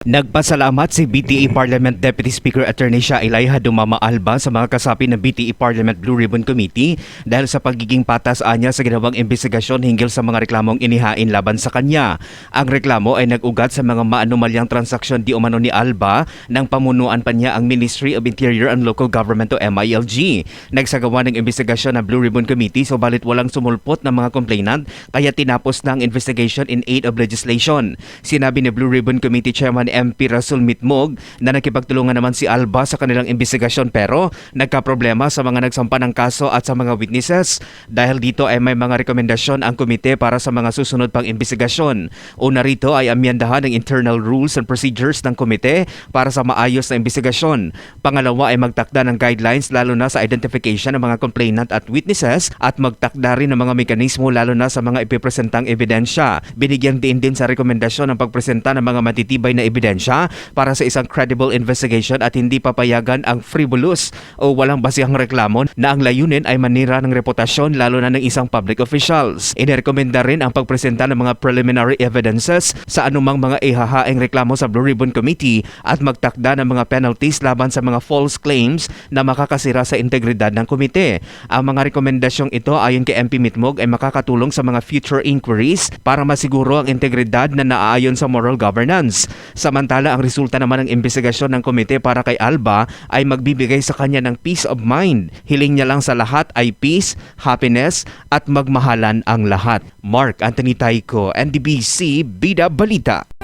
Nagpasalamat si BTA Parliament Deputy Speaker Attorney Shah Ilayha Dumama Alba sa mga kasapi ng BTA Parliament Blue Ribbon Committee dahil sa pagiging patas anya sa ginawang investigasyon hinggil sa mga reklamong inihain laban sa kanya. Ang reklamo ay nag-ugat sa mga maanumalyang transaksyon di umano ni Alba nang pamunuan pa niya ang Ministry of Interior and Local Government o MILG. Nagsagawa ng investigasyon ng Blue Ribbon Committee subalit walang sumulpot ng mga complainant kaya tinapos na ang investigation in aid of legislation. Sinabi ni Blue Ribbon Committee Chairman MP Rasul Mitmog na nakipagtulungan naman si Alba sa kanilang investigasyon pero nagkaproblema sa mga nagsampa ng kaso at sa mga witnesses. Dahil dito ay may mga rekomendasyon ang komite para sa mga susunod pang investigasyon. Una rito ay amyendahan ng internal rules and procedures ng komite para sa maayos na investigasyon. Pangalawa ay magtakda ng guidelines lalo na sa identification ng mga complainant at witnesses at magtakda rin ng mga mekanismo lalo na sa mga ipipresentang ebidensya. Binigyang diin din sa rekomendasyon ng pagpresenta ng mga matitibay na ebidensya para sa isang credible investigation at hindi papayagan ang frivolous o walang basihang reklamo na ang layunin ay manira ng reputasyon lalo na ng isang public officials. Inirekomenda rin ang pagpresenta ng mga preliminary evidences sa anumang mga ihahaing reklamo sa Blue Ribbon Committee at magtakda ng mga penalties laban sa mga false claims na makakasira sa integridad ng komite. Ang mga rekomendasyong ito ayon kay MP Mitmog ay makakatulong sa mga future inquiries para masiguro ang integridad na naaayon sa moral governance. Samantala, ang resulta naman ng investigasyon ng komite para kay Alba ay magbibigay sa kanya ng peace of mind. Hiling niya lang sa lahat ay peace, happiness at magmahalan ang lahat. Mark Anthony Tayco, NDBC, Bida Balita.